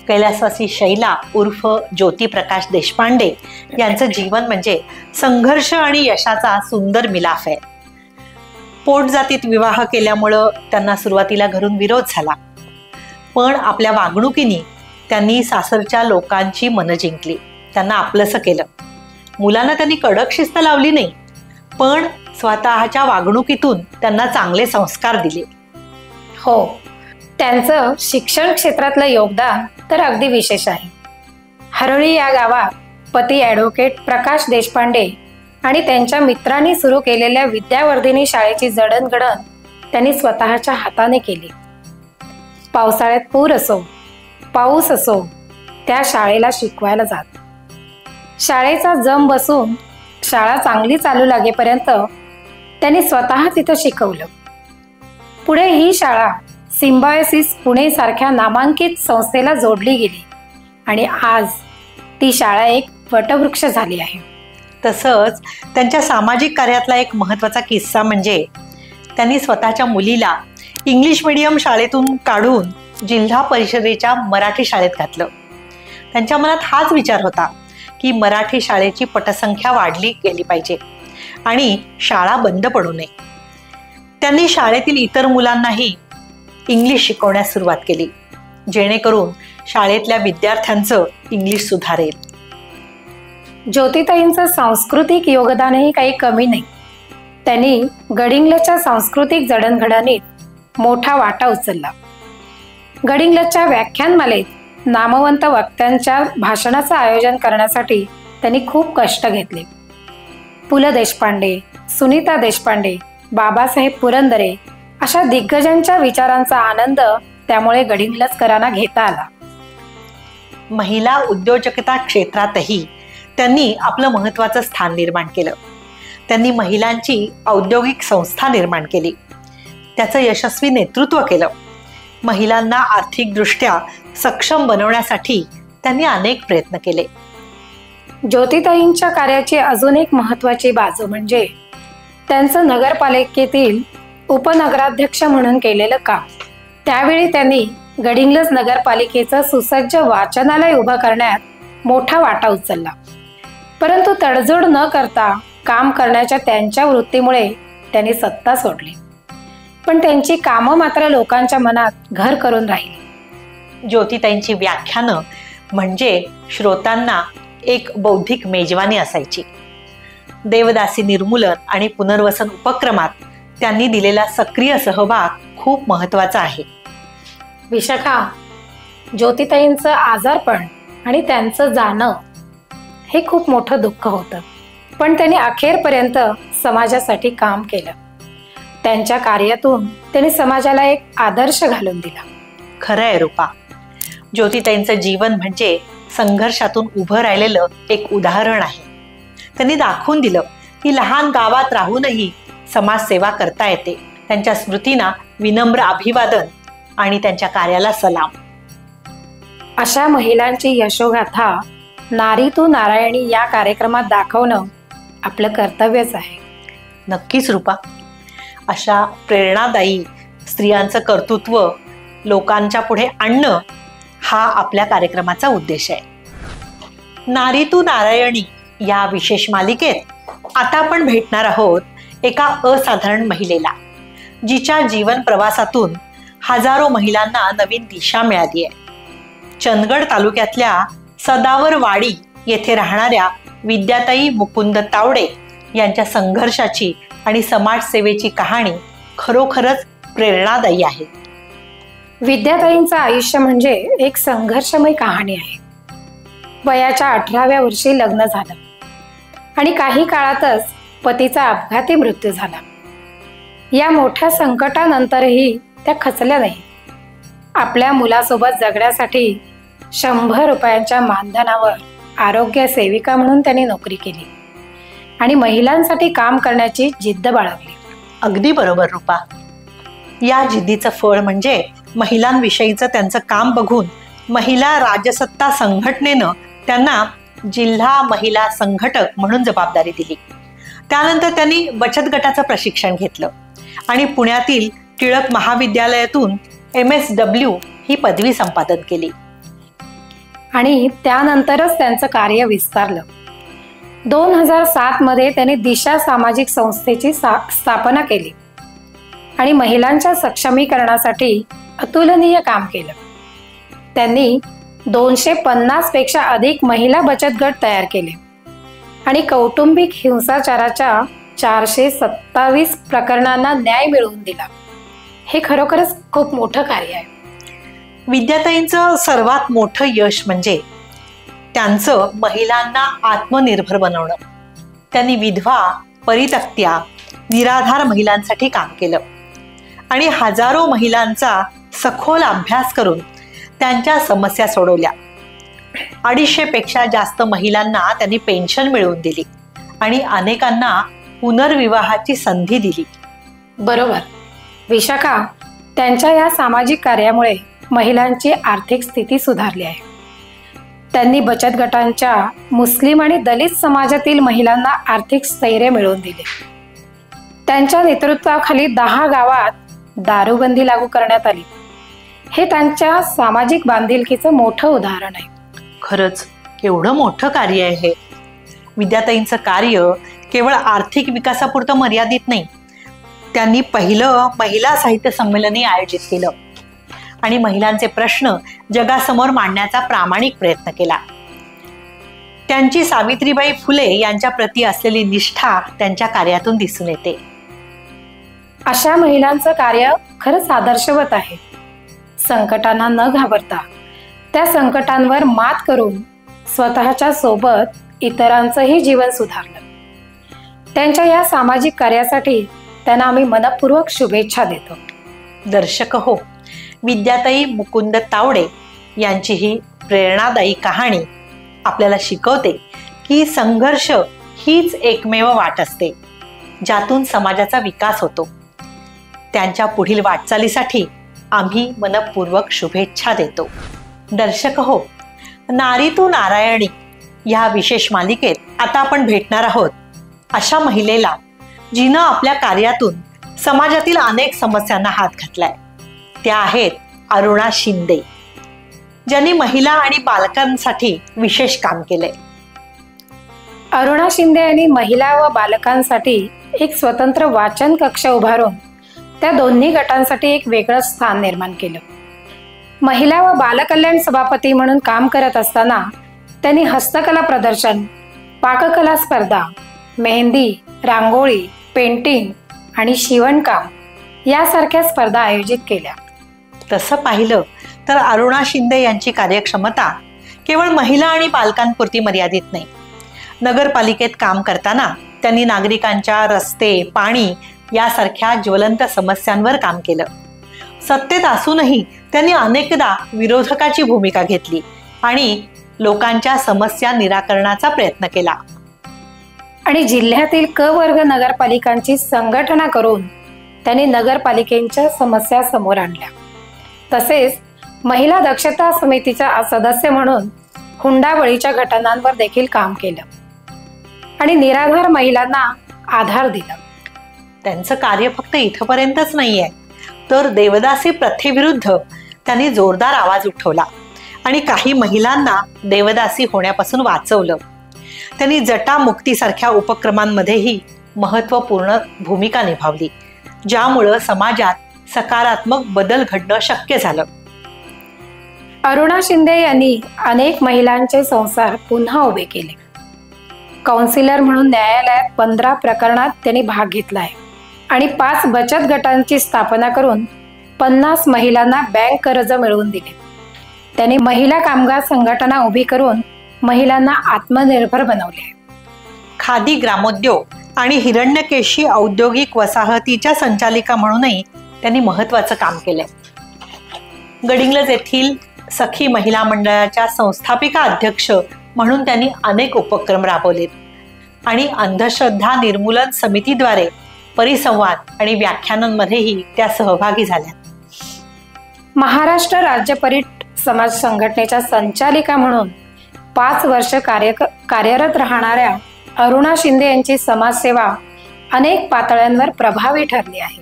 S3: कैलासवासी शैला उर्फ ज्योती प्रकाश देशपांडे यांचं जीवन म्हणजे संघर्ष आणि यशाचा सुंदर मिलाफ आहे. पोटजातीत विवाह केल्यामुळं त्यांना सुरुवातीला घरून विरोध झाला, पण आपल्या वागणुकीने त्यांनी सासरच्या लोकांची मनं जिंकली, त्यांना आपलंसं केलं. मुलांना त्यांनी कडक शिस्त लावली नाही, पण स्वतःच्या वागणुकीतून त्यांना चांगले संस्कार दिले.
S2: हो, त्यांचं शिक्षण क्षेत्रातलं योगदान तर अगदी विशेष आहे. हरळी या गावात पती ॲडव्होकेट प्रकाश देशपांडे आणि त्यांच्या मित्रांनी सुरू केलेल्या विद्यावर्धिनी शाळेची जडणघडण त्यांनी स्वतःच्या हाताने केली. पावसाळ्यात पूर असो, पाऊस असो, त्या शाळेला शिकवायला जात. शाळेचा जम बसून शाळा चांगली चालू लागेपर्यंत त्यांनी स्वतः तिथं शिकवलं. पुढे ही शाळा सिम्बायोसिस पुणे सारख्या नामांकित संस्थेला जोडली गेली आणि आज ती शाळा एक वटवृक्ष झाली आहे.
S3: तसंच त्यांच्या सामाजिक कार्यातला एक महत्त्वाचा किस्सा म्हणजे त्यांनी स्वतःच्या मुलीला इंग्लिश मीडियम शाळेतून काढून जिल्हा परिषदेच्या मराठी शाळेत घातलं. त्यांच्या मनात हाच विचार होता की मराठी शाळेची पटसंख्या वाढली गेली पाहिजे आणि शाळा बंद पडू नये. त्यांनी शाळेतील इतर मुलांनाही इंग्लिश शिकवण्यास सुरुवात केली, जेणेकरून शाळेतल्या विद्यार्थ्यांचं इंग्लिश सुधारेल.
S2: ज्योतिताईंचं सांस्कृतिक योगदानही काही कमी नाही. त्यांनी गडिंग्लजच्या सांस्कृतिक जडणघडणीत मोठा वाटा उचलला. गडिंग्लजच्या व्याख्यानमालेत नामवंत वक्त्यांच्या भाषणाचं आयोजन करण्यासाठी त्यांनी खूप कष्ट घेतले. पु ल देशपांडे, सुनीता देशपांडे, बाबासाहेब पुरंदरे अशा दिग्गजांच्या विचारांचा आनंद त्यामुळे गडिंग्लजकरांना घेता आला.
S3: महिला उद्योजकता क्षेत्रातही त्यांनी आपलं महत्त्वाचं स्थान निर्माण केलं. त्यांनी महिलांची औद्योगिक संस्था निर्माण केली, त्याचं यशस्वी नेतृत्व केलं. महिलांना आर्थिकदृष्ट्या सक्षम बनवण्यासाठी त्यांनी अनेक प्रयत्न केले.
S2: ज्योतिताईंच्या कार्याची अजून एक महत्त्वाची बाजू म्हणजे त्यांचं नगरपालिकेतील उपनगराध्यक्ष म्हणून केलेलं काम. त्यावेळी त्यांनी गडिंग्लज नगरपालिकेचं सुसज्ज वाचनालय उभं करण्यात मोठा वाटा उचलला. परंतु तडजोड न करता काम करण्याच्या त्यांच्या वृत्तीमुळे त्यांनी सत्ता सोडली, पण त्यांची कामं मात्र लोकांच्या मनात घर करून राहिली.
S3: ज्योतिताईंची व्याख्यानं म्हणजे श्रोतांना एक बौद्धिक मेजवानी असायची. देवदासी निर्मूलन आणि पुनर्वसन उपक्रमात त्यांनी दिलेला सक्रिय सहभाग खूप महत्त्वाचा आहे.
S2: विशाखा, ज्योतिताईंचं आजारपण आणि त्यांचं जाणं हे खूप मोठं दुःख होतं, पण त्यांनी अखेरपर्यंत समाजासाठी काम केलं. त्यांच्या कार्यातून त्यांनी समाजाला एक आदर्श घालून दिला.
S3: खरं आहे रूपा, ज्योतिताईंचं जीवन म्हणजे संघर्षातून उभं राहिलेलं एक उदाहरण आहे. त्यांनी दाखवून दिलं की लहान गावात राहूनही समाजसेवा करता येते. त्यांच्या स्मृतींना विनम्र अभिवादन आणि त्यांच्या कार्याला सलाम.
S2: अशा महिलांची यशोगाथा नारी तू नारायणी या कार्यक्रमात दाखवणं आपलं कर्तव्यच आहे.
S3: नक्कीच रूपा, अशा प्रेरणादायी स्त्रियांचं कर्तृत्व लोकांच्या पुढे आणणं हा आपल्या कार्यक्रमाचा उद्देश आहे. नारी तू नारायणी या विशेष मालिकेत आता आपण भेटणार आहोत एका असाधारण महिलेला, जिच्या जीवन प्रवासातून हजारो महिलांना नवीन दिशा मिळाली आहे. चंदगड तालुक्यातल्या सदावरवाडी येथे राहणाऱ्या विद्याताई मुकुंद तावडे यांच्या संघर्षाची आणि समाजसेवेची कहाणी खरोखरच प्रेरणादायी आहे.
S2: विद्याताईंचं आयुष्य म्हणजे एक संघर्षमय कहाणी आहे. वयाच्या 18व्या वर्षी लग्न झालं आणि काही काळातच पतीचा अपघाती मृत्यू झाला. या मोठ्या संकटानंतरही त्या खचल्या नाही. आपल्या मुलासोबत जगण्यासाठी 100 रुपयांच्या मानधनावर आरोग्य सेविका म्हणून त्यांनी नोकरी केली आणि महिलांसाठी काम करण्याची जिद्द बाळगली.
S3: अगदी बरोबर रूपा. या जिद्दीचं फळ म्हणजे महिलांविषयीचं त्यांचं काम बघून महिला राजसत्ता संघटनेनं त्यांना जिल्हा महिला संघटक म्हणून जबाबदारी दिली. त्यानंतर त्यांनी बचत गटाचं प्रशिक्षण घेतलं आणि पुण्यातील टिळक महाविद्यालयातून MSW ही पदवी संपादन केली.
S2: आणि त्यानंतरच त्यांचं कार्य विस्तारलं. 2007 मध्ये त्यांनी दिशा सामाजिक संस्थेची स्थापना केली आणि महिलांच्या सक्षमीकरणासाठी अतुलनीय काम केलं. त्यांनी 250 पेक्षा अधिक महिला बचत गट तयार केले आणि कौटुंबिक हिंसाचाराच्या 427 प्रकरणांना न्याय मिळवून दिला. हे खरोखरच खूप मोठं कार्य आहे.
S3: विद्याताईंचं सर्वात मोठं यश म्हणजे त्यांचं महिलांना आत्मनिर्भर बनवणं. त्यांनी विधवा, परित्यक्त्या, निराधार महिलांसाठी काम केलं आणि हजारो महिलांचा सखोल अभ्यास करून त्यांच्या समस्या सोडवल्या. 250 पेक्षा जास्त महिलांना त्यांनी पेन्शन मिळवून दिली आणि अनेकांना पुनर्विवाहाची संधी दिली.
S2: बरोबर विशाखा, त्यांच्या या सामाजिक कार्यामुळे महिलांची आर्थिक स्थिती सुधारली आहे. त्यांनी बचत गटांच्या मुस्लिम आणि दलित समाजातील महिलांना आर्थिक स्थैर्य मिळवून दिले. त्यांच्या नेतृत्वाखाली 10 गावात दारूबंदी लागू करण्यात आली. हे त्यांच्या सामाजिक बांधिलकीचं मोठं उदाहरण आहे.
S3: खरंच एवढं मोठं कार्य आहे हे. विद्याताईंचं कार्य केवळ आर्थिक विकासापुरतं मर्यादित नाही. त्यांनी पहिलं महिला साहित्य संमेलनही आयोजित केलं आणि महिलांचे प्रश्न जगासमोर मांडण्याचा प्रामाणिक प्रयत्न केला. त्यांची सावित्रीबाई फुले यांच्या प्रती असलेली निष्ठा त्यांच्या कार्यातून दिसून येते.
S2: अशा महिलांचं कार्य खरंच आदर्शवत आहे. संकटांना न घाबरता त्या संकटांवर मात करून स्वतःच्या सोबत इतरांचंही जीवन सुधारलं. त्यांच्या या सामाजिक कार्यासाठी त्यांना आम्ही मनपूर्वक शुभेच्छा देतो.
S3: दर्शक हो, विद्याताई मुकुंद तावडे यांची ही प्रेरणादायी कहाणी आपल्याला शिकवते की संघर्ष हीच एकमेव वाट असते ज्यातून समाजाचा विकास होतो. त्यांच्या पुढील वाटचालीसाठी आम्ही मनपूर्वक शुभेच्छा देतो. दर्शक हो, नारी तू नारायणी या विशेष मालिकेत आता आपण भेटणार आहोत अशा महिलेला जिनं आपल्या कार्यातून समाजातील अनेक समस्यांना हात घातलाय. त्या आहेत अरुणा शिंदे, ज्यांनी महिला आणि बालकांसाठी विशेष काम केलंय.
S2: अरुणा शिंदे यांनी महिला व बालकांसाठी एक स्वतंत्र वाचन कक्ष उभारून त्या दोन्ही गटांसाठी एक वेगळं स्थान निर्माण केलं. महिला व बालकल्याण सभापती म्हणून काम करत असताना त्यांनी हस्तकला प्रदर्शन, पाककला स्पर्धा, मेहंदी, रांगोळी, पेंटिंग आणि शिवणकाम यासारख्या स्पर्धा आयोजित केल्या.
S3: तसं पाहिलं तर अरुणा शिंदे यांची कार्यक्षमता केवळ महिला आणि बालकांपुरती मर्यादित नाही. नगरपालिकेत काम करताना त्यांनी नागरिकांच्या रस्ते, पाणी यासारख्या ज्वलंत समस्यांवर काम केलं. सत्तेत असूनही त्यांनी अनेकदा विरोधकाची भूमिका घेतली आणि लोकांच्या समस्या निराकरणाचा प्रयत्न केला.
S2: आणि जिल्ह्यातील क वर्ग नगरपालिकांची संघटना करून त्यांनी नगरपालिकेच्या समस्या समोर आणल्या. तसेच महिला दक्षता समितीचा सदस्य म्हणून हुंडाबळीच्या घटनांवर देखील काम केलं आणि निराधार महिलांना आधार दिला.
S3: त्यांचं कार्य फक्त इथपर्यंतच नाहीये, तर देवदासी प्रथेविरुद्ध त्यांनी जोरदार आवाज उठवला आणि काही महिलांना देवदासी होण्यापासून वाचवलं. त्यांनी जटामुक्तीसारख्या उपक्रमांमध्येही महत्त्वपूर्ण भूमिका निभावली, ज्यामुळं समाजात सकारात्मक बदल घडणं शक्य झालं.
S2: अरुणा शिंदे यांनी अनेक महिलांचे संसार पुन्हा उभे केले. काउन्सिलर म्हणून न्यायालयात 15 प्रकरणात त्यांनी भाग घेतला आहे आणि 5 बचत गटांची स्थापना करून 50 महिलांना बँक कर्ज मिळवून दिले. त्यांनी महिला कामगार संघटना उभी करून महिलांना आत्मनिर्भर बनवले.
S3: खादी ग्रामोद्योग आणि हिरण्यकेशी औद्योगिक वसाहतीच्या संचालिका म्हणूनही त्यांनी महत्त्वाचं काम केलंय. गडिंग्लज येथील सखी महिला मंडळाच्या संस्थापिका अध्यक्ष म्हणून त्यांनी अनेक उपक्रम राबवलेत आणि अंधश्रद्धा निर्मूलन समितीद्वारे परिसंवाद आणि व्याख्यानांमध्येही त्या सहभागी झाल्या.
S2: महाराष्ट्र राज्य परिट समाज संघटनेच्या संचालिका म्हणून 5 वर्ष कार्यरत राहणाऱ्या अरुणा शिंदे यांची समाजसेवा अनेक पातळ्यांवर प्रभावी ठरली आहे.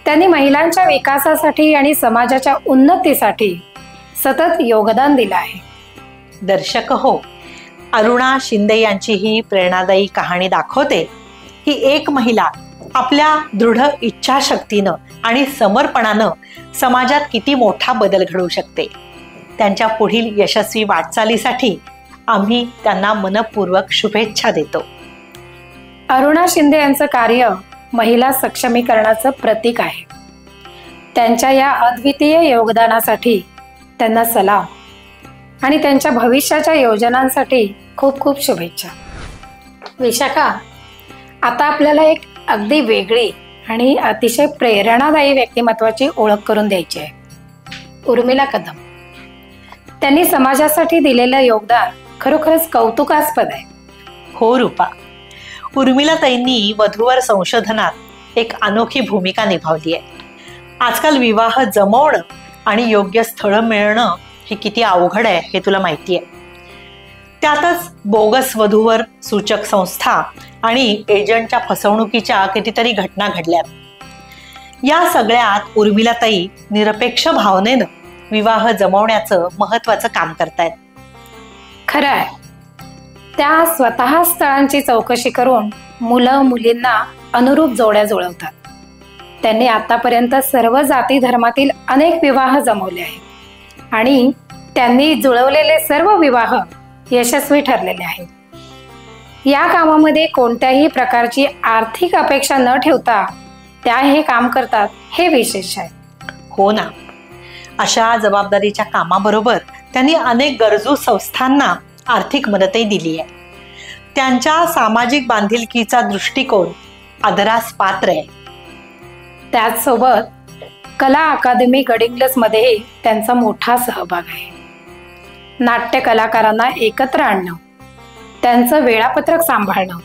S2: त्यांनी महिलांच्या विकासासाठी आणि समाजाच्या उन्नतीसाठी सतत योगदान दिलं आहे.
S3: दर्शक हो, अरुणा शिंदे यांची ही प्रेरणादायी कहाणी दाखवते की एक महिला आपल्या दृढ इच्छाशक्तीनं आणि समर्पणानं समाजात किती मोठा बदल घडवू शकते. त्यांच्या पुढील यशस्वी वाटचालीसाठी आम्ही त्यांना मनपूर्वक शुभेच्छा देतो.
S2: अरुणा शिंदे यांचं कार्य महिला सक्षमीकरणाचं प्रतीक आहे. त्यांच्या या अद्वितीय योगदानासाठी त्यांना सलाम आणि त्यांच्या भविष्याच्या योजनांसाठी खूप खूप शुभेच्छा. विशाखा, आता आपल्याला एक अगदी वेगळी आणि अतिशय प्रेरणादायी व्यक्तिमत्वाची ओळख करून द्यायची आहे. उर्मिला कदम. त्यांनी समाजासाठी दिलेलं योगदान खरोखरच कौतुकास्पद आहे.
S3: हो रूपा, उर्मिलाताईंनी वधूवर संशोधनात एक अनोखी भूमिका निभावली आहे. आजकाल विवाह जमवणं आणि योग्य स्थळ मिळणं हे किती अवघड आहे हे तुला माहिती आहे. त्यातच बोगस वधूवर सूचक संस्था आणि एजंटच्या फसवणुकीच्या कितीतरी घटना घडल्यात. या सगळ्यात उर्मिलाताई निरपेक्ष भावनेनं विवाह जमवण्याचं महत्वाचं काम करतायत.
S2: खरं आहे, त्या स्वतः स्थळांची चौकशी करून मुलं मुलींना अनुरूप जोड्या जुळवतात. त्यांनी आतापर्यंत सर्व जाती धर्मातील अनेक विवाह जमवले आहेत आणि त्यांनी जुळवलेले सर्व विवाह यशस्वी ठरलेले आहेत. या कामामध्ये कोणत्याही प्रकारची आर्थिक अपेक्षा न ठेवता त्या हे काम करतात, हे विशेष आहे.
S3: हो ना, अशा जबाबदारीच्या कामाबरोबर त्यांनी अनेक गरजू संस्थांना आर्थिक मदतही दिली आहे. त्यांच्या सामाजिक बांधिलकीचा दृष्टिकोन आदरास पात्र आहे.
S2: त्याचसोबत कला अकादमी गडिंग्लजमध्येही त्यांचा मोठा सहभाग आहे. नाट्य कलाकारांना एकत्र आणणं, त्यांचं वेळापत्रक सांभाळणं,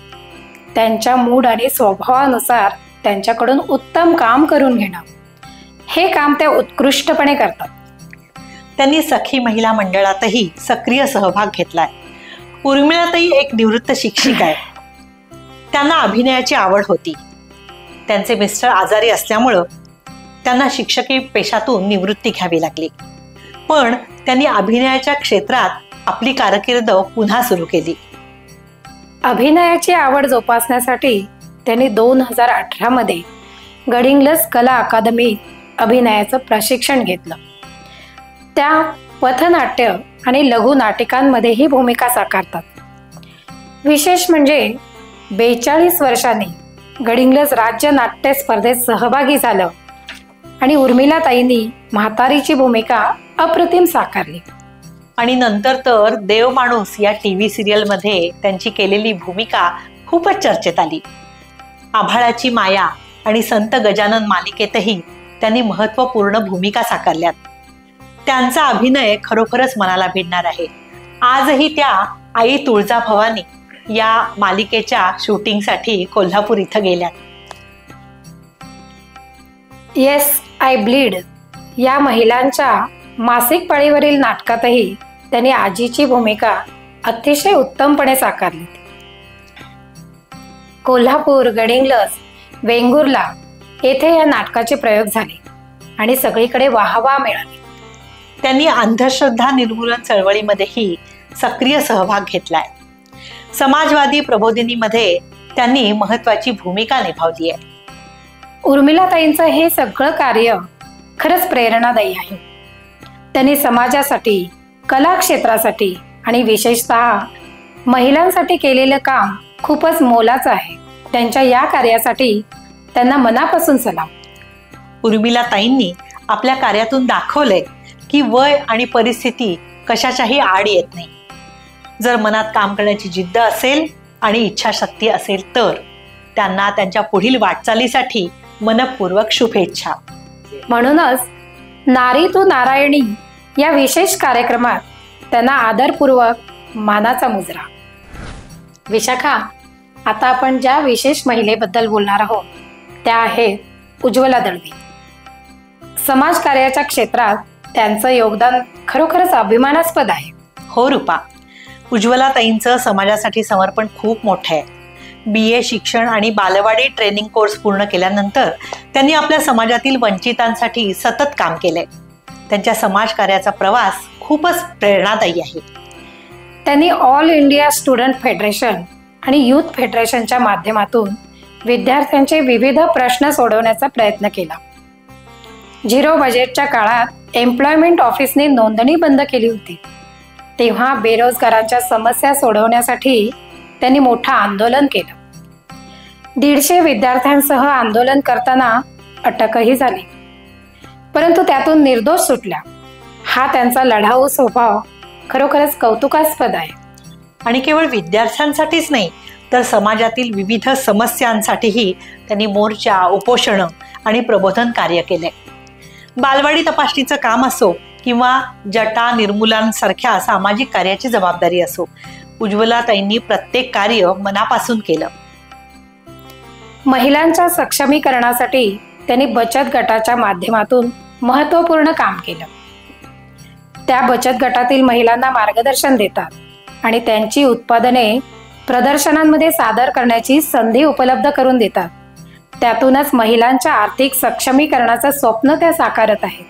S2: त्यांच्या मूड आणि स्वभावानुसार त्यांच्याकडून उत्तम काम करून घेणं, हे काम ते उत्कृष्टपणे करतात.
S3: त्यांनी सखी महिला मंडळातही सक्रिय सहभाग घेतलाय. उर्मिलाताई एक निवृत्त शिक्षिका आहे. त्यांना अभिनयाची आवड होती. त्यांचे मिस्टर आजारी असल्यामुळं त्यांना शिक्षकी पेशातून निवृत्ती घ्यावी लागली. पण त्यांनी अभिनयाच्या क्षेत्रात आपली कारकीर्द पुन्हा सुरू केली.
S2: अभिनयाची आवड जोपासण्यासाठी त्यांनी 2018 मध्ये गडिंग्लज कला अकादमी अभिनयाचं प्रशिक्षण घेतलं. त्या पथनाट्य आणि लघु नाटिकांमध्येही भूमिका साकारतात. विशेष म्हणजे 42 वर्षांनी गडिंग्लज राज्य नाट्य स्पर्धेत सहभागी झालं आणि उर्मिलाताईंनी म्हातारीची भूमिका अप्रतिम साकारली.
S3: आणि नंतर तर देव माणूस या टीव्ही सिरियलमध्ये त्यांची केलेली भूमिका खूपच चर्चेत आली. आभाळाची माया आणि संत गजानन मालिकेतही त्यांनी महत्त्वपूर्ण भूमिका साकारल्यात. त्यांचा अभिनय खरोखरच मनाला भिडणार आहे. आजही त्या आई तुळजाभवानी या मालिकेच्या शूटिंगसाठी कोल्हापूर इथं गेल्यात.
S2: येस आय ब्लीड या महिलांच्या मासिक पाळीवरील नाटकातही त्यांनी आजीची भूमिका अतिशय उत्तमपणे साकारली. कोल्हापूर, गडिंग्लज, वेंगुर्ला येथे या नाटकाचे प्रयोग झाले आणि सगळीकडे वाहवा मिळाली.
S3: त्यांनी अंधश्रद्धा निर्मूलन चळवळीमध्येही सक्रिय सहभाग घेतलाय. समाजवादी प्रबोधिनीमध्ये त्यांनी महत्वाची भूमिका निभावली आहे.
S2: उर्मिलाताईंचं हे सगळं कार्य खरंच प्रेरणादायी आहे. त्यांनी समाजासाठी, कला क्षेत्रासाठी आणि विशेषतः महिलांसाठी केलेलं काम खूपच मोलाचं आहे. त्यांच्या या कार्यासाठी त्यांना मनापासून सलाम.
S3: उर्मिलाताईंनी आपल्या कार्यातून दाखवलंय की वय आणि परिस्थिती कशाच्याही आड येत नाही. जर मनात काम करण्याची जिद्द असेल आणि इच्छाशक्ती असेल तर त्यांना त्यांच्या पुढील वाटचालीसाठी मनपूर्वक शुभेच्छा.
S2: म्हणूनच नारी तू नारायणी या विशेष कार्यक्रमात त्यांना आदरपूर्वक मानाचा मुजरा. विशाखा, आता आपण ज्या विशेष महिलेबद्दल बोलणार आहोत त्या आहेत उज्ज्वला दळवी. समाजकार्याच्या क्षेत्रात त्यांचं योगदान खरोखरच अभिमानास्पद आहे.
S3: हो रूपा, उज्ज्वलाताईंचं समाजासाठी समर्पण खूप मोठं आहे. BA शिक्षण आणि बालवाडी ट्रेनिंग कोर्स पूर्ण केल्यानंतर त्यांनी आपल्या समाजातील वंचितांसाठी सतत काम केलंय. त्यांच्या समाजकार्याचा प्रवास खूपच प्रेरणादायी आहे.
S2: त्यांनी ऑल इंडिया स्टुडंट फेडरेशन आणि यूथ फेडरेशनच्या माध्यमातून विद्यार्थ्यांचे विविध प्रश्न सोडवण्याचा प्रयत्न केला. झिरो बजेटच्या काळात एम्प्लॉयमेंट ऑफिसने नोंदणी बंद केली होती. तेव्हा बेरोजगारांच्या समस्या सोडवण्यासाठी त्यांनी मोठं आंदोलन केलं. 150 विद्यार्थ्यांसह आंदोलन करताना अटकही झाली, परंतु त्यातून निर्दोष सुटल्या. हा त्यांचा लढाऊ स्वभाव खरोखरच कौतुकास्पद आहे.
S3: आणि केवळ विद्यार्थ्यांसाठीच नाही, तर समाजातील विविध समस्यांसाठीही त्यांनी मोर्चा, उपोषणं आणि प्रबोधन कार्य केले. बालवाडी तपासणीचं काम असो किंवा जटा निर्मूलनासारख्या सामाजिक कार्याची जबाबदारी असो, उज्ज्वलाताईंनी प्रत्येक कार्य मनापासून केलं.
S2: महिलांच्या सक्षमीकरणासाठी त्यांनी बचत गटाच्या माध्यमातून महत्त्वपूर्ण काम केलं. त्या बचत गटातील महिलांना मार्गदर्शन देतात आणि त्यांची उत्पादने प्रदर्शनांमध्ये सादर करण्याची संधी उपलब्ध करून देतात. त्यातूनच महिलांच्या आर्थिक सक्षमीकरणाचं स्वप्न त्या साकारत आहेत.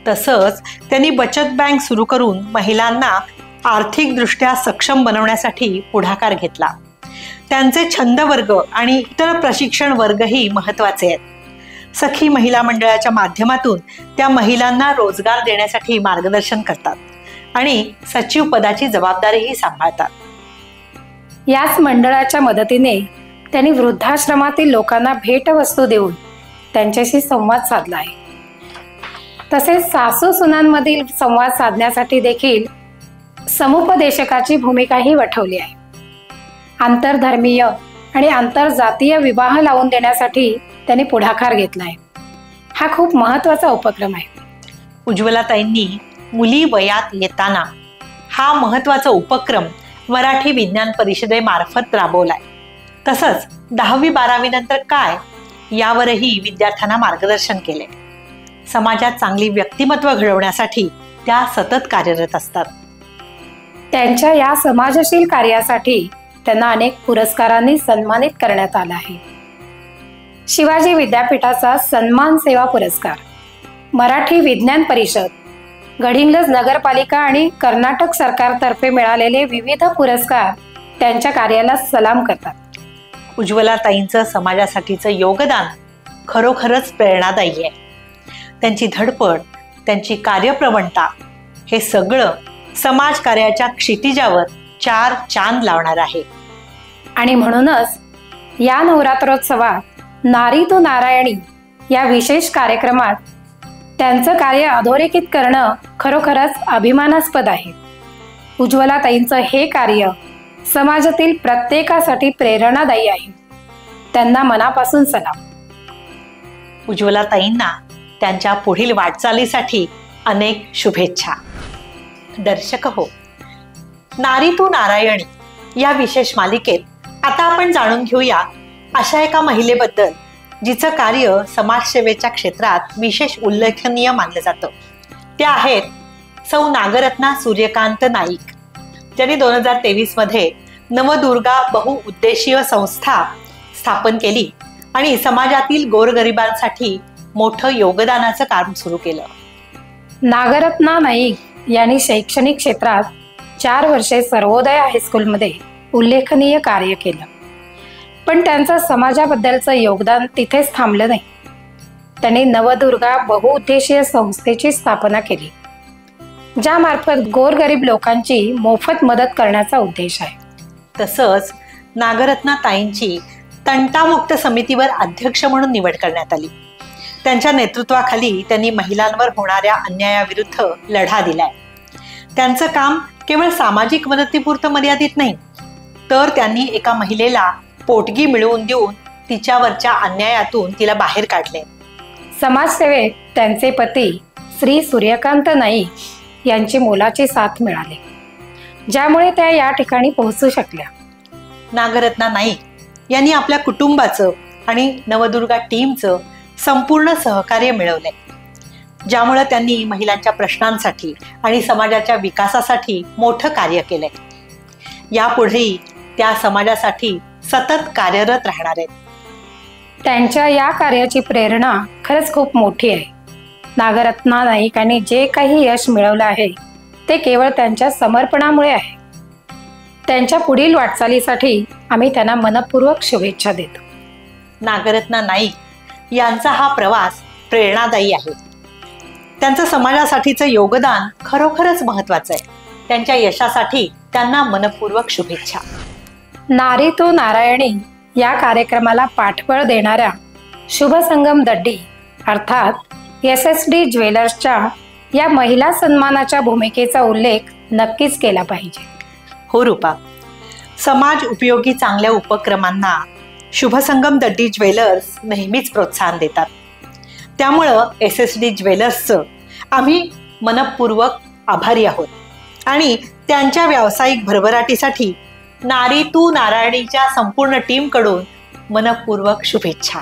S3: तसंच त्यांनी बचत बँक सुरू करून महिलांना आर्थिकदृष्ट्या सक्षम बनवण्यासाठी पुढाकार घेतला. त्यांचे छंद वर्ग आणि इतर प्रशिक्षण वर्गही महत्त्वाचे आहेत. सखी महिला मंडळाच्या माध्यमातून त्या महिलांना रोजगार देण्यासाठी मार्गदर्शन करतात आणि सचिव पदाची जबाबदारीही सांभाळतात.
S2: याच मंडळाच्या मदतीने त्यांनी वृद्धाश्रमातील लोकांना भेटवस्तू देऊन त्यांच्याशी संवाद साधला आहे. तसेच सासू सुनांमधील संवाद साधण्यासाठी देखील समुपदेशकाची भूमिकाही वठवली आहे. आंतरधर्मीय आणि आंतरजातीय विवाह लावून देण्यासाठी त्यांनी पुढाकार घेतला आहे. हा खूप महत्त्वाचा उपक्रम आहे.
S3: उज्ज्वलाताईंनी मुली वयात येताना हा महत्त्वाचा उपक्रम मराठी विज्ञान परिषदेमार्फत राबवलाय. तसंच 10वी-12वी नंतर काय यावरही विद्यार्थ्यांना मार्गदर्शन केले. समाजात चांगली व्यक्तिमत्व घडवण्यासाठी त्या सतत कार्यरत असतात.
S2: त्यांच्या या समाजशील कार्यासाठी त्यांना अनेक पुरस्कारांनी सन्मानित करण्यात आलं आहे. शिवाजी विद्यापीठाचा सन्मान सेवा पुरस्कार, मराठी विज्ञान परिषद, गडिंग्लज नगरपालिका आणि कर्नाटक सरकारतर्फे मिळालेले विविध पुरस्कार त्यांच्या कार्याला सलाम करतात.
S3: उज्ज्वलाताईंचं समाजासाठीचं योगदान खरोखरच प्रेरणादायी आहे. त्यांची धडपड, त्यांची कार्यप्रवणता हे सगळं समाजकार्याच्या क्षितिजावर 4 चांद लावणार आहे.
S2: आणि म्हणूनच या नवरात्रोत्सवात नारी तो नारायणी या विशेष कार्यक्रमात त्यांचं कार्य अधोरेखित करणं खरोखरच अभिमानास्पद आहे. उज्ज्वलाताईंचं हे कार्य समाजातील प्रत्येकासाठी प्रेरणादायी आहे. त्यांना मनापासून सलाम.
S3: उज्ज्वलाताईंना त्यांच्या पुढील वाटचालीसाठी अनेक शुभेच्छा. दर्शक हो, नारी तू नारायणी या विशेष मालिकेत आता आपण जाणून घेऊया अशा एका महिलेबद्दल जिचं कार्य समाजसेवेच्या क्षेत्रात विशेष उल्लेखनीय मानलं जातं. त्या आहेत सौ नागरत्ना सूर्यकांत नाईक, ज्यांनी 2023 मध्ये नवदुर्गा बहुउद्देशीय संस्था स्थापन केली आणि समाजातील गोरगरिबांसाठी मोठं योगदानाचं काम सुरू केलं.
S2: नागरत्ना नाईक यांनी शैक्षणिक क्षेत्रात 4 वर्षे सर्वोदय हायस्कूलमध्ये उल्लेखनीय कार्य केलं. पण त्यांचं समाजाबद्दलचं योगदान तिथेच थांबलं नाही. त्यांनी नवदुर्गा बहुउद्देशीय संस्थेची स्थापना केली, ज्यामार्फत गोरगरीब लोकांची मोफत मदत करण्याचा उद्देश आहे.
S3: तसंच नागरत्ना ताईंची तंटामुक्त समितीवर अध्यक्ष म्हणून निवड करण्यात आली. त्यांच्या नेतृत्वाखाली त्यांनी महिलांवर होणाऱ्या अन्यायाविरुद्ध लढा दिलाय. त्यांचं काम केवळ सामाजिक मदतीपुरतं मर्यादित नाही, तर त्यांनी एका महिलेला पोटगी मिळवून देऊन तिच्यावरच्या अन्यायातून तिला बाहेर काढले.
S2: समाजसेवेत त्यांचे पती श्री सूर्यकांत नाईक यांची मोलाची साथ मिळाली, ज्यामुळे त्या या ठिकाणी पोहोचू शकल्या.
S3: नागरत्ना नाईक यांनी आपल्या कुटुंबाचं आणि नवदुर्गा टीमचं संपूर्ण सहकार्य मिळवलंय, ज्यामुळे त्यांनी महिलांच्या प्रश्नांसाठी आणि समाजाच्या विकासासाठी मोठं कार्य केलंय. यापुढेही त्या समाजासाठी सतत कार्यरत राहणार आहेत.
S2: त्यांच्या या कार्याची प्रेरणा खरंच खूप मोठी आहे. नागरत्ना नाईकांनी जे काही यश मिळवलं आहे ते केवळ त्यांच्या समर्पणामुळे आहे. त्यांच्या पुढील वाटचालीसाठी आम्ही त्यांना मनपूर्वक शुभेच्छा देतो.
S3: नागरत्ना नाईक यांचा हा प्रवास प्रेरणादायी आहे. त्यांचं समाजासाठीचं योगदान खरोखरच महत्वाचं आहे. त्यांच्या यशासाठी त्यांना मनपूर्वक शुभेच्छा.
S2: नारी तो नारायणी या कार्यक्रमाला पाठबळ देणाऱ्या शुभसंगम दड्डी अर्थात SSD ज्वेलर्सच्या या महिला सन्मानाच्या भूमिकेचा उल्लेख नक्कीच केला पाहिजे.
S3: हो रूपा, समाज उपयोगी चांगल्या उपक्रमांना शुभसंगम दड्डी ज्वेलर्स नेहमीच प्रोत्साहन देतात. त्यामुळं SSD ज्वेलर्सचं आम्ही मनपूर्वक आभारी आहोत आणि त्यांच्या व्यावसायिक भरभराटीसाठी नारी तू नारायणीच्या संपूर्ण टीमकडून मनपूर्वक शुभेच्छा.